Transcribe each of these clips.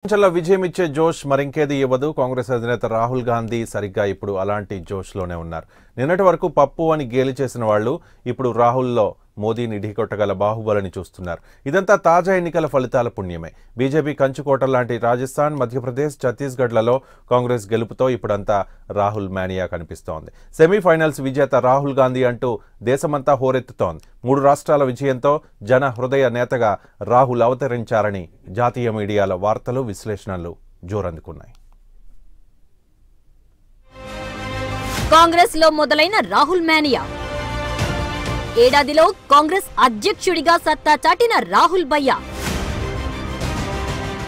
చల్ల విజయం ఇచ్చే జోష్ మరింకేది ఇవ్వదు. కాంగ్రెస్ అధినేత రాహుల్ గాంధీ సరిగ్గా ఇప్పుడు అలాంటి జోష్లోనే ఉన్నారు. నిన్నటి వరకు పప్పు అని గేలి చేసిన వాళ్ళు ఇప్పుడు రాహుల్లో మోదీని ఢీకొట్టగల బాహుబలిని చూస్తున్నారు. ఇదంతా తాజా ఎన్నికల ఫలితాల పుణ్యమే. బీజేపీ కంచుకోట లాంటి రాజస్థాన్, మధ్యప్రదేశ్, ఛత్తీస్గఢ్లలో కాంగ్రెస్ గెలుపుతో ఇప్పుడంతా రాహుల్ మేనియా కనిపిస్తోంది. సెమీఫైనల్స్ విజేత రాహుల్ గాంధీ అంటూ దేశమంతా హోరెత్తుతోంది. 3 రాష్ట్రాల విజయంతో జన హృదయ నేతగా రాహుల్ అవతరించారని జాతీయ మీడియాల వార్తలు, విశ్లేషణలు జోరందుకున్నాయి. కాంగ్రెస్ లో మొదలైన రాహుల్ మేనియా, ఏడాదిలో కాంగ్రెస్ అధ్యక్షుడిగా సత్తా చాటిన రాహుల్ భయ్యా.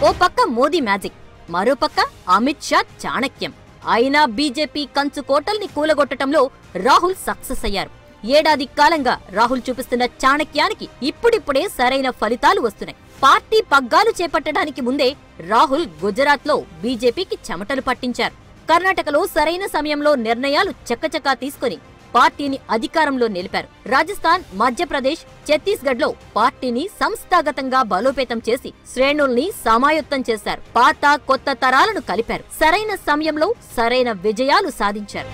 ఓ పక్క మోదీ మ్యాజిక్, మరో పక్క అమిత్ షా చాణక్యం. అయినా బీజేపీ కంచు కోటల్ని కూలగొట్టడంలో రాహుల్ సక్సెస్ అయ్యారు. ఏడాది కాలంగా రాహుల్ చూపిస్తున్న చాణక్యానికి ఇప్పుడిప్పుడే సరైన ఫలితాలు వస్తున్నాయి. పార్టీ పగ్గాలు చేపట్టడానికి ముందే రాహుల్ గుజరాత్లో బీజేపీకి చెమటలు పట్టించారు. కర్ణాటకలో సరైన సమయంలో నిర్ణయాలు చకచకా తీసుకుని పార్టీని అధికారంలో నిలిపారు. రాజస్థాన్, మధ్యప్రదేశ్, ఛత్తీస్గఢ్లో పార్టీని సంస్థాగతంగా బలోపేతం చేసి శ్రేణుల్ని సమాయత్తం చేశారు. పాత కొత్త తరాలను కలిపారు. సరైన సమయంలో సరైన విజయాలు సాధించారు.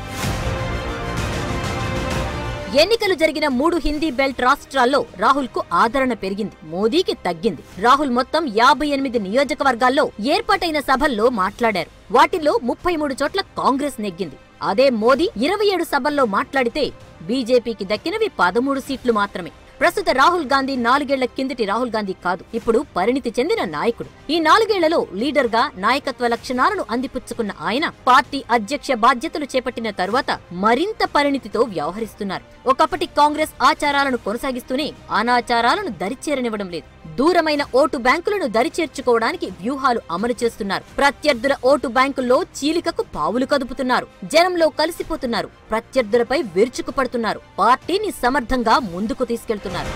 ఎన్నికలు జరిగిన 3 హిందీ బెల్ట్ రాష్ట్రాల్లో రాహుల్ కు ఆదరణ పెరిగింది, మోదీకి తగ్గింది. రాహుల్ మొత్తం 58 నియోజకవర్గాల్లో ఏర్పాటైన సభల్లో మాట్లాడారు. వాటిల్లో 33 చోట్ల కాంగ్రెస్ నెగ్గింది. అదే మోదీ 27 సభల్లో మాట్లాడితే బీజేపీకి దక్కినవి 13 సీట్లు మాత్రమే. ప్రస్తుత రాహుల్ గాంధీ 4 ఏళ్ల కిందటి రాహుల్ గాంధీ కాదు, ఇప్పుడు పరిణితి చెందిన నాయకుడు. ఈ 4 ఏళ్లలో లీడర్ గా నాయకత్వ లక్షణాలను అందిపుచ్చుకున్న ఆయన పార్టీ అధ్యక్ష బాధ్యతలు చేపట్టిన తరువాత మరింత పరిణితితో వ్యవహరిస్తున్నారు. ఒకప్పటి కాంగ్రెస్ ఆచారాలను కొనసాగిస్తూనే అనాచారాలను దరిచేరనివ్వడం లేదు. దూరమైన ఓటు బ్యాంకులను దరిచేర్చుకోవడానికి వ్యూహాలు అమలు చేస్తున్నారు. ప్రత్యర్థుల ఓటు బ్యాంకుల్లో చీలికకు పావులు కదుపుతున్నారు. జనంలో కలిసిపోతున్నారు. ప్రత్యర్థులపై విరుచుకుపడుతున్నారు. పార్టీని సమర్థంగా ముందుకు తీసుకెళ్తున్నారు.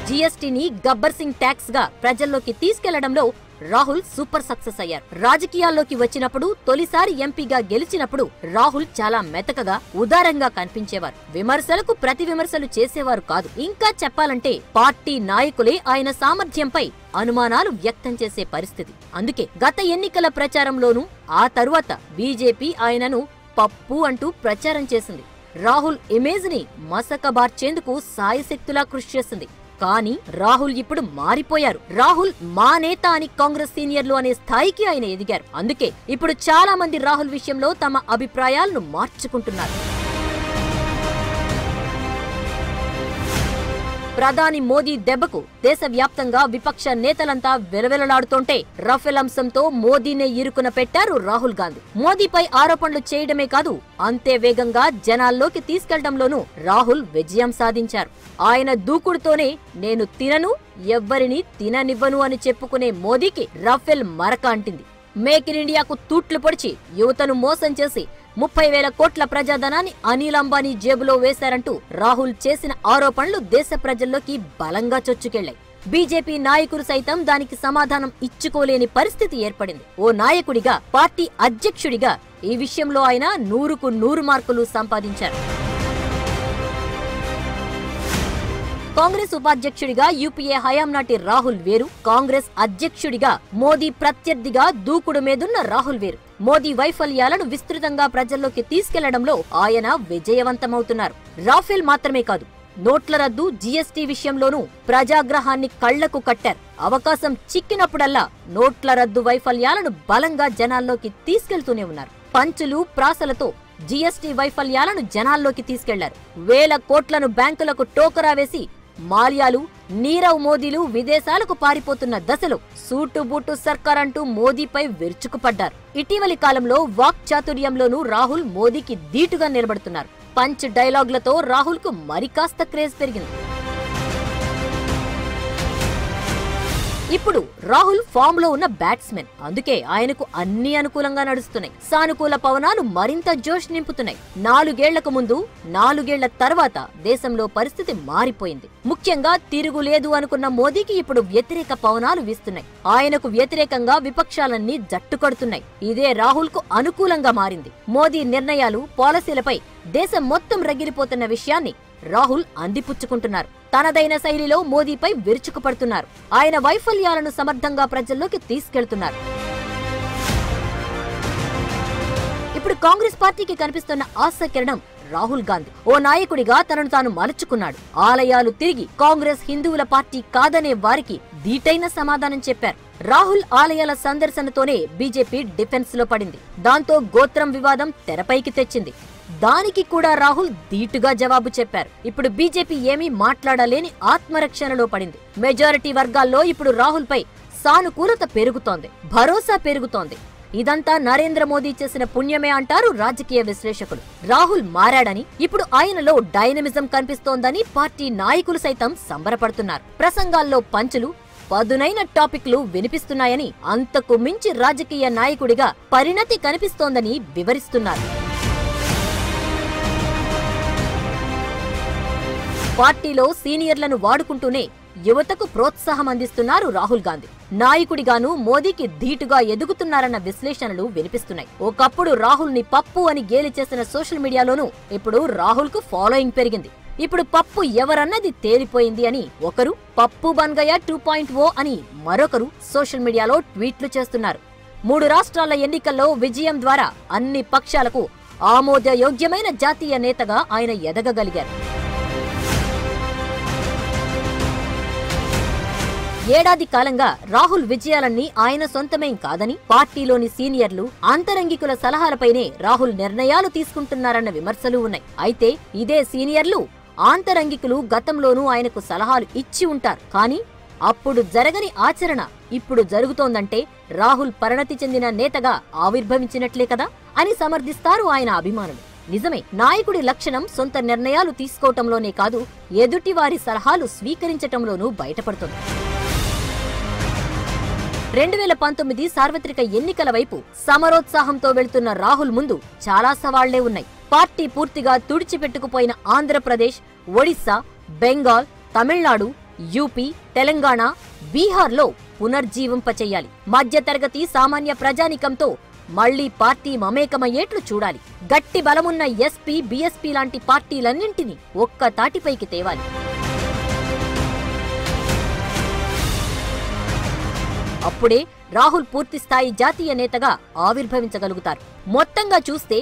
జీఎస్టీని గబ్బర్ సింగ్ ట్యాక్స్ గా ప్రజల్లోకి తీసుకెళ్లడంలో రాహుల్ సూపర్ సక్సెస్ అయ్యారు. రాజకీయాల్లోకి వచ్చినప్పుడు, తొలిసారి ఎంపీగా గెలిచినప్పుడు రాహుల్ చాలా మెతకగా, ఉదారంగా కనిపించేవారు. విమర్శలకు ప్రతి విమర్శలు చేసేవారు కాదు. ఇంకా చెప్పాలంటే పార్టీ నాయకులే ఆయన సామర్థ్యంపై అనుమానాలు వ్యక్తం చేసే పరిస్థితి. అందుకే గత ఎన్నికల ప్రచారంలోనూ, ఆ తరువాత బీజేపీ ఆయనను పప్పు అంటూ ప్రచారం చేసింది. రాహుల్ ఇమేజ్ ని మసకబార్చేందుకు సాయశక్తులా కృషి చేసింది. కానీ రాహుల్ ఇప్పుడు మారిపోయారు. రాహుల్ మా నేత అని కాంగ్రెస్ సీనియర్లు అనే స్థాయికి ఆయన ఎదిగారు. అందుకే ఇప్పుడు చాలా మంది రాహుల్ విషయంలో తమ అభిప్రాయాలను మార్చుకుంటున్నారు. ప్రధాని మోదీ దెబ్బకు దేశవ్యాప్తంగా విపక్ష నేతలంతా వెలవెలలాడుతుంటే రఫేల్ అంశంతో మోదీనే ఇరుకున పెట్టారు రాహుల్ గాంధీ. మోదీపై ఆరోపణలు చేయడమే కాదు, అంతే వేగంగా జనాల్లోకి తీసుకెళ్లడంలోనూ రాహుల్ విజయం సాధించారు. ఆయన దూకుడుతోనే నేను తినను, ఎవ్వరిని తిననివ్వను అని చెప్పుకునే మోదీకి రఫేల్ మరక అంటింది. మేక్ ఇన్ ఇండియాకు తూట్లు పొడిచి యువతను మోసం చేసి 30,000 కోట్ల ప్రజాధనాన్ని అనిల్ అంబానీ జేబులో వేశారంటూ రాహుల్ చేసిన ఆరోపణలు దేశ ప్రజల్లోకి బలంగా చొచ్చుకెళ్లాయి. బీజేపీ నాయకులు సైతం దానికి సమాధానం ఇచ్చుకోలేని పరిస్థితి ఏర్పడింది. ఓ నాయకుడిగా, పార్టీ అధ్యక్షుడిగా ఈ విషయంలో ఆయన 100కు 100 మార్కులు సంపాదించారు. కాంగ్రెస్ ఉపాధ్యక్షుడిగా యూపీఏ హయాం నాటి రాహుల్ వేరు, కాంగ్రెస్ అధ్యక్షుడిగా మోదీ ప్రత్యర్థిగా దూకుడు మీదున్న రాహుల్ వేరు. మోదీ వైఫల్యాలను విస్తృతంగా ప్రజల్లోకి తీసుకెళ్లడంలో ఆయన విజయవంతమవుతున్నారు. రాఫెల్ మాత్రమే కాదు, నోట్ల రద్దు, జీఎస్టీ విషయంలోనూ ప్రజాగ్రహాన్ని కళ్లకు కట్టారు. అవకాశం చిక్కినప్పుడల్లా నోట్ల రద్దు వైఫల్యాలను బలంగా జనాల్లోకి తీసుకెళ్తూనే ఉన్నారు. పంచులు, ప్రాసలతో జీఎస్టీ వైఫల్యాలను జనాల్లోకి తీసుకెళ్లారు. 1000 కోట్లను బ్యాంకులకు టోకరా వేసి మాల్యాలు, నీరవ్ మోదీలు విదేశాలకు పారిపోతున్న దశలో సూటుబూటు సర్కార్ అంటూ మోదీపై విరుచుకుపడ్డారు. ఇటీవలి కాలంలో వాక్ చాతుర్యంలోనూ రాహుల్ మోదీకి ధీటుగా నిలబడుతున్నారు. పంచ్ డైలాగులతో రాహుల్ కు మరికాస్త క్రేజ్ పెరిగింది. ఇప్పుడు రాహుల్ ఫామ్ లో ఉన్న బ్యాట్స్మెన్, అందుకే ఆయనకు అన్ని అనుకూలంగా నడుస్తున్నాయి. సానుకూల పవనాలు మరింత జోష్ నింపుతున్నాయి. 4 ఏళ్లకు ముందు, 4 ఏళ్ల తర్వాత దేశంలో పరిస్థితి మారిపోయింది. ముఖ్యంగా తిరుగులేదు అనుకున్న మోదీకి ఇప్పుడు వ్యతిరేక పవనాలు వీస్తున్నాయి. ఆయనకు వ్యతిరేకంగా విపక్షాలన్నీ జట్టుకడుతున్నాయి. ఇదే రాహుల్ కు అనుకూలంగా మారింది. మోదీ నిర్ణయాలు, పాలసీలపై దేశం మొత్తం రగిలిపోతున్న విషయాన్ని రాహుల్ అందిపుచ్చుకుంటున్నారు. తనదైన శైలిలో మోదీపై విరుచుకుపడుతున్నారు. ఆయన వైఫల్యాలను సమర్థంగా ప్రజల్లోకి తీసుకెళ్తున్నారు. ఇప్పుడు కాంగ్రెస్ పార్టీకి కనిపిస్తున్న ఆశాకిరణం రాహుల్ గాంధీ. ఓ నాయకుడిగా తనను తాను మలుచుకున్నాడు. ఆలయాలు తిరిగి కాంగ్రెస్ హిందువుల పార్టీ కాదనే వారికి ధీటైన సమాధానం చెప్పారు. రాహుల్ ఆలయాల సందర్శనతోనే బీజేపీ డిఫెన్స్ లో పడింది. దాంతో గోత్రం వివాదం తెరపైకి తెచ్చింది. దానికి కూడా రాహుల్ ధీటుగా జవాబు చెప్పారు. ఇప్పుడు బీజేపీ ఏమీ మాట్లాడలేని ఆత్మరక్షణలో పడింది. మెజారిటీ వర్గాల్లో ఇప్పుడు రాహుల్ పై సానుకూలత పెరుగుతోంది, భరోసా పెరుగుతోంది. ఇదంతా నరేంద్ర మోదీ చేసిన పుణ్యమే అంటారు రాజకీయ విశ్లేషకులు. రాహుల్ మారాడని, ఇప్పుడు ఆయనలో డైనమిజం కనిపిస్తోందని పార్టీ నాయకులు సైతం సంబరపడుతున్నారు. ప్రసంగాల్లో పంచులు, పదునైన టాపిక్లు వినిపిస్తున్నాయని, అంతకు మించి రాజకీయ నాయకుడిగా పరిణతి కనిపిస్తోందని వివరిస్తున్నారు. పార్టీలో సీనియర్లను వాడుకుంటూనే యువతకు ప్రోత్సాహం అందిస్తున్నారు రాహుల్ గాంధీ. నాయకుడిగాను మోదీకి ధీటుగా ఎదుగుతున్నారన్న విశ్లేషణలు వినిపిస్తున్నాయి. ఒకప్పుడు రాహుల్ ని పప్పు అని గేలి చేసిన సోషల్ మీడియాలోనూ ఇప్పుడు రాహుల్ కు ఫాలోయింగ్ పెరిగింది. ఇప్పుడు పప్పు ఎవరన్నది తేలిపోయింది అని ఒకరు, పప్పు బన్గయ 2.0 అని మరొకరు సోషల్ మీడియాలో ట్వీట్లు చేస్తున్నారు. 3 రాష్ట్రాల ఎన్నికల్లో విజయం ద్వారా అన్ని పక్షాలకు ఆమోదయోగ్యమైన జాతీయ నేతగా ఆయన ఎదగగలిగారు. ఏడాది కాలంగా రాహుల్ విజయాలన్నీ ఆయన సొంతమేం కాదని, పార్టీలోని సీనియర్లు, అంతరంగికుల సలహాలపైనే రాహుల్ నిర్ణయాలు తీసుకుంటున్నారన్న విమర్శలు ఉన్నాయి. అయితే ఇదే సీనియర్లు, ఆంతరంగికులు గతంలోనూ ఆయనకు సలహాలు ఇచ్చి ఉంటారు. కానీ అప్పుడు జరగని ఆచరణ ఇప్పుడు జరుగుతోందంటే రాహుల్ పరిణతి చెందిన నేతగా ఆవిర్భవించినట్లే కదా అని సమర్థిస్తారు ఆయన అభిమానులు. నిజమే, నాయకుడి లక్షణం సొంత నిర్ణయాలు తీసుకోవటంలోనే కాదు, ఎదుటివారి సలహాలు స్వీకరించటంలోనూ బయటపడుతుంది. 2019 సార్వత్రిక ఎన్నికల వైపు సమరోత్సాహంతో వెళ్తున్న రాహుల్ ముందు చాలా సవాళ్లే ఉన్నాయి. పార్టీ పూర్తిగా తుడిచిపెట్టుకుపోయిన ఆంధ్రప్రదేశ్, ఒడిశా, బెంగాల్, తమిళనాడు, యూపీ, తెలంగాణ, బీహార్లో పునర్జీవింపచేయాలి. మధ్యతరగతి సామాన్య ప్రజానికంతో మళ్లీ పార్టీ మమేకమయ్యేట్లు చూడాలి. గట్టి బలమున్న ఎస్పీ, బీఎస్పీ లాంటి పార్టీలన్నింటినీ ఒక్క తాటిపైకి తేవాలి. అప్పుడే రాహుల్ పూర్తిస్థాయి జాతీయ నేతగా ఆవిర్భవించగలుగుతారు. మొత్తంగా చూస్తే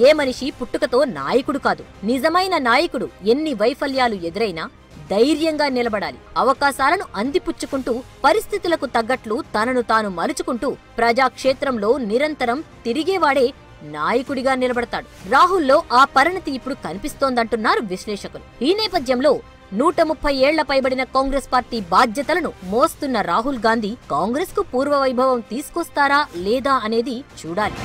ఏ మనిషి పుట్టుకతో నాయకుడు కాదు. నిజమైన నాయకుడు ఎన్ని వైఫల్యాలు ఎదురైనా ధైర్యంగా నిలబడాలి. అవకాశాలను అందిపుచ్చుకుంటూ, పరిస్థితులకు తగ్గట్లు తనను తాను మలుచుకుంటూ ప్రజాక్షేత్రంలో నిరంతరం తిరిగేవాడే నాయకుడిగా నిలబడతాడు. రాహుల్లో ఆ పరిణతి ఇప్పుడు కనిపిస్తోందంటున్నారు విశ్లేషకులు. ఈ నేపథ్యంలో 130 ఏళ్ల పైబడిన కాంగ్రెస్ పార్టీ బాధ్యతలను మోస్తున్న రాహుల్ గాంధీ కాంగ్రెస్ కు పూర్వ వైభవం తీసుకొస్తారా లేదా అనేది చూడాలి.